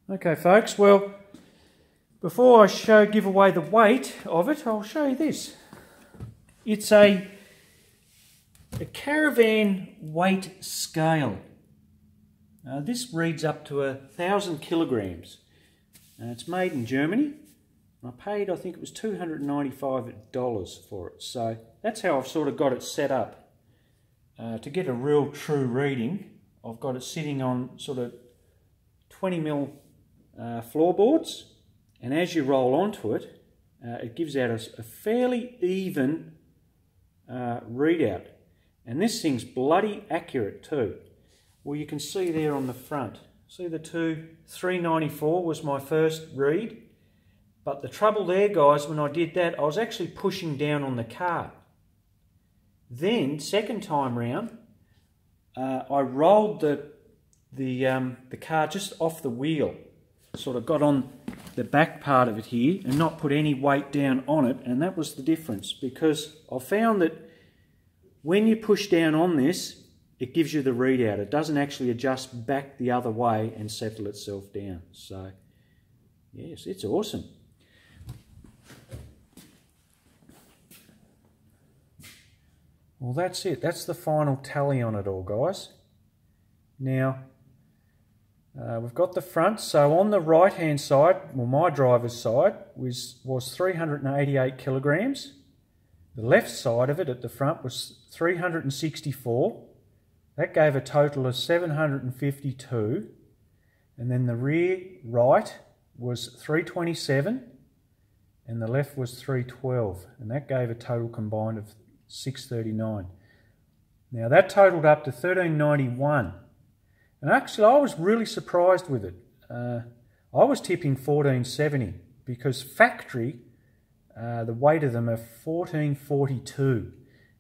Okay folks, well before I give away the weight of it, I'll show you this. It's a caravan weight scale. This reads up to 1,000 kilograms. It's made in Germany. I paid, I think it was $295 for it. So that's how I've sort of got it set up. To get a real true reading, I've got it sitting on sort of 20mm floorboards, and as you roll onto it, it gives out a fairly even readout. And this thing's bloody accurate too. Well, you can see there on the front, see the 394 was my first read. But the trouble there, guys, when I did that, I was actually pushing down on the car. Then, second time round, I rolled the car just off the wheel. Sort of got on the back part of it here and not put any weight down on it, and that was the difference, because I found that when you push down on this, it gives you the readout. It doesn't actually adjust back the other way and settle itself down. So, yes, it's awesome. Well, that's it. That's the final tally on it all, guys. Now, we've got the front. So on the right-hand side, well, my driver's side was 388 kilograms. The left side of it at the front was 364. That gave a total of 752. And then the rear right was 327. And the left was 312. And that gave a total combined of 639. Now that totaled up to 1391. And actually I was really surprised with it. I was tipping 1470 because factory, the weight of them are 1442.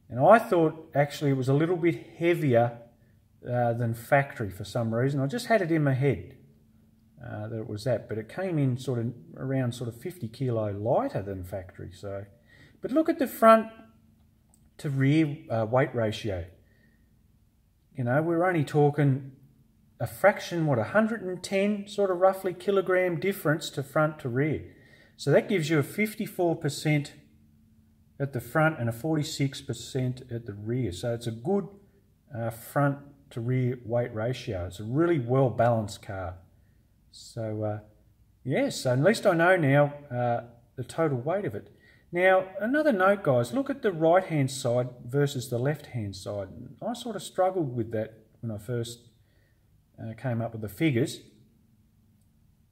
And I thought actually it was a little bit heavier than factory for some reason. I just had it in my head that it was that, but it came in sort of around sort of 50 kilo lighter than factory. So, but look at the front to rear weight ratio. You know, we're only talking a fraction, what, 110 sort of roughly kilogram difference to front to rear. So that gives you a 54% at the front and a 46% at the rear. So it's a good front to rear weight ratio. It's a really well balanced car. So yes, so at least I know now the total weight of it. Now another note, guys, look at the right hand side versus the left hand side. I sort of struggled with that when I first came up with the figures,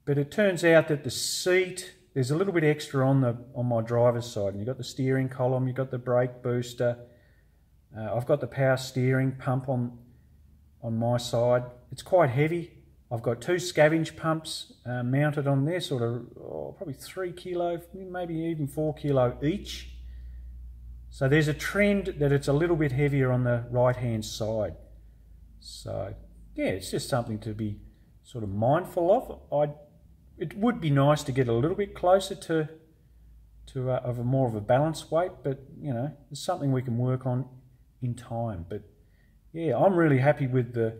but it turns out that the seat, there's a little bit extra on my driver's side, and you've got the steering column, you've got the brake booster, I've got the power steering pump on my side. It's quite heavy. I've got two scavenge pumps mounted on there, sort of probably 3 kilo, maybe even 4 kilo each. So there's a trend that it's a little bit heavier on the right hand side. So yeah, it's just something to be sort of mindful of. It would be nice to get a little bit closer to a more of a balanced weight, but you know, it's something we can work on in time. But yeah, I'm really happy with the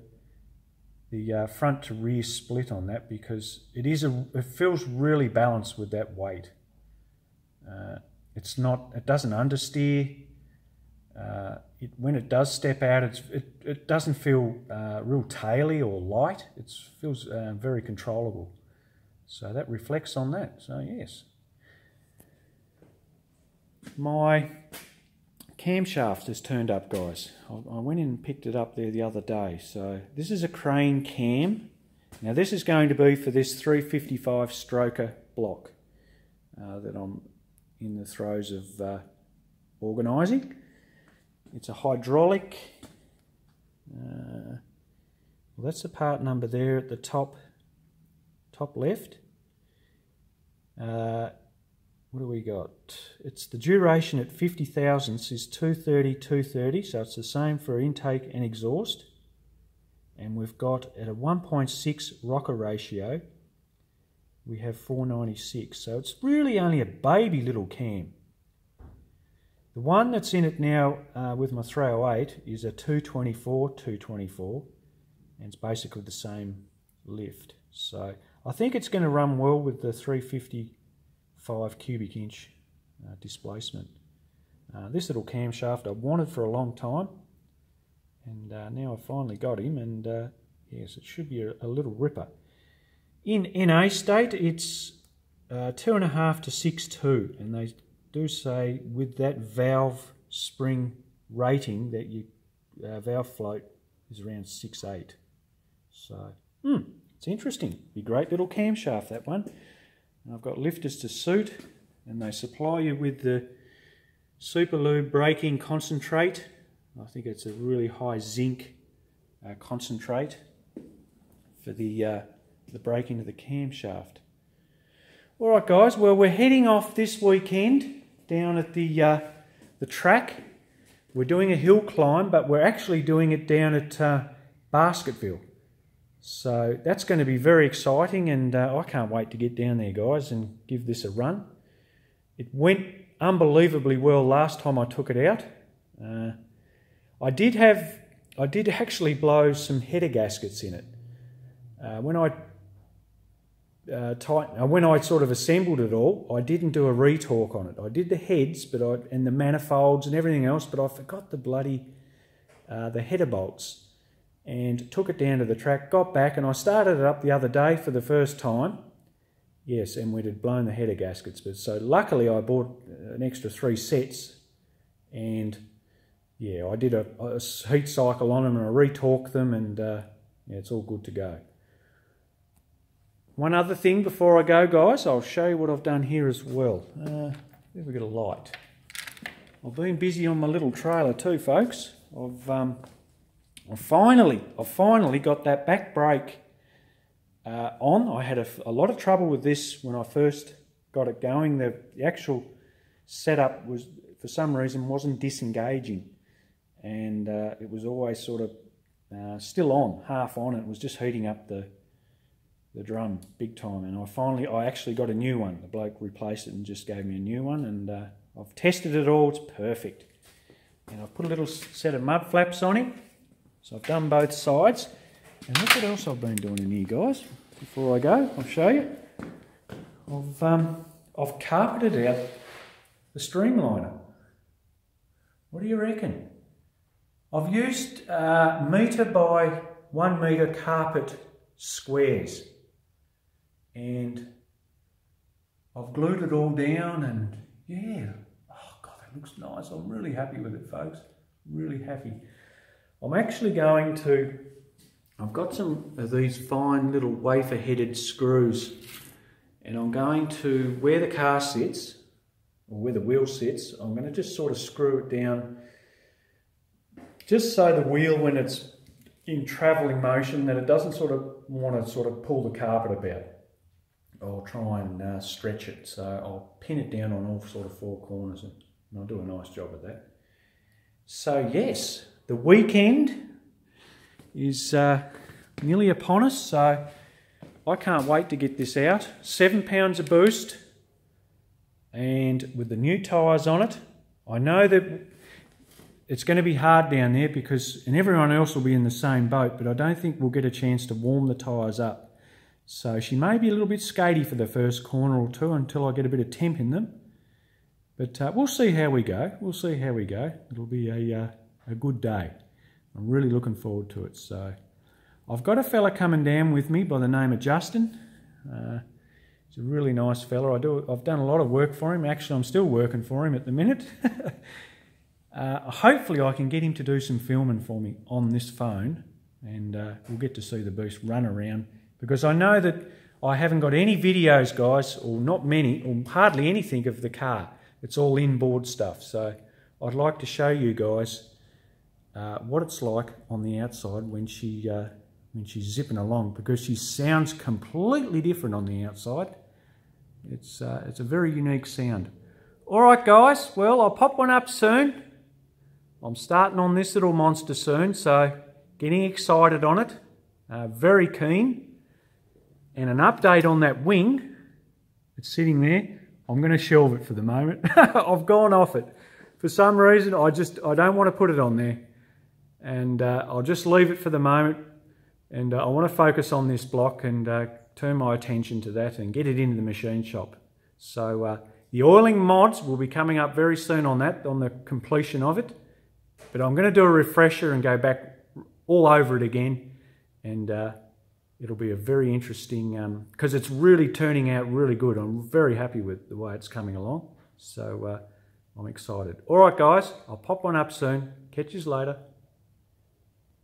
front to rear split on that, because it feels really balanced with that weight. It doesn't understeer. When it does step out, it doesn't feel real taily or light. It feels very controllable. So that reflects on that. So yes. My camshaft has turned up, guys. I went in and picked it up there the other day. So this is a Crane cam. Now this is going to be for this 355 stroker block that I'm in the throes of organising. It's a hydraulic. Well, that's the part number there at the top left. What do we got? It's the duration at 50 thousandths is 230, so it's the same for intake and exhaust. And we've got at a 1.6 rocker ratio, we have 496. So it's really only a baby little cam. The one that's in it now with my 308 is a 224, and it's basically the same lift. So I think it's going to run well with the 355 cubic inch displacement. This little camshaft I've wanted for a long time, and now I've finally got him, and yes, it should be a little ripper. In NA state it's 2.5 to 6.2, and they do say with that valve spring rating that your valve float is around 6.8. So it's interesting. Be a great little camshaft, that one. And I've got lifters to suit, and they supply you with the Superlube braking concentrate. I think it's a really high zinc concentrate for the braking of the camshaft. Alright guys, well we're heading off this weekend down at the track. We're doing a hill climb, but we're actually doing it down at Basketville. So that's going to be very exciting, and I can't wait to get down there, guys, and give this a run. It went unbelievably well last time I took it out. I did actually blow some header gaskets in it. When I sort of assembled it all, I didn't do a retorque on it. I did the heads, and the manifolds and everything else, but I forgot the bloody the header bolts, and took it down to the track. Got back, and I started it up the other day for the first time. Yes, and we'd blown the header gaskets, but so luckily I bought an extra 3 sets, and yeah, I did a heat cycle on them, and I retorqued them, and yeah, it's all good to go. One other thing before I go, guys, I'll show you what I've done here as well. There we got a light. I've been busy on my little trailer too, folks. I've finally got that back brake on. I had a lot of trouble with this when I first got it going. The actual setup was, for some reason, wasn't disengaging, and it was always sort of still on, half on. It was just heating up the drum big time, and I actually got a new one. The bloke replaced it and just gave me a new one, and I've tested it all. It's perfect, and I've put a little set of mud flaps on it. So I've done both sides, and look what else I've been doing in here, guys. Before I go, I'll show you. I've carpeted out the streamliner. What do you reckon? I've used metre by 1 metre carpet squares, and I've glued it all down, and yeah, oh God, that looks nice. I'm really happy with it, folks. Really happy. I'm actually going to, I've got some of these fine little wafer headed screws, and I'm going to, where the car sits, or where the wheel sits, I'm going to just sort of screw it down, just so the wheel, when it's in travelling motion, that it doesn't sort of want to sort of pull the carpet about. I'll try and stretch it, so I'll pin it down on all sort of 4 corners, and I'll do a nice job of that. So yes, the weekend is nearly upon us, so I can't wait to get this out. 7 pounds of boost, and with the new tyres on it. I know that it's going to be hard down there, and everyone else will be in the same boat, but I don't think we'll get a chance to warm the tyres up. So she may be a little bit skatey for the first corner or two until I get a bit of temp in them. But we'll see how we go. We'll see how we go. It'll be a good day. I'm really looking forward to it. So I've got a fella coming down with me by the name of Justin. He's a really nice fella. I've done a lot of work for him. Actually, I'm still working for him at the minute. Hopefully I can get him to do some filming for me on this phone, and we'll get to see the beast run around, because I know that I haven't got any videos, guys, or not many, or hardly anything of the car. It's all inboard stuff. So I'd like to show you guys what it's like on the outside when she's zipping along, because she sounds completely different on the outside. It's a very unique sound. All right, guys. Well, I'll pop one up soon. I'm starting on this little monster soon, so getting excited on it. Very keen. And an update on that wing. It's sitting there. I'm going to shelve it for the moment. I've gone off it. For some reason, I don't want to put it on there. And I'll just leave it for the moment. And I want to focus on this block and turn my attention to that and get it into the machine shop. So the oiling mods will be coming up very soon on that, on the completion of it. But I'm going to do a refresher and go back all over it again, and it'll be a very interesting, because it's really turning out really good. I'm very happy with the way it's coming along. So I'm excited. All right, guys, I'll pop one up soon. Catch you later.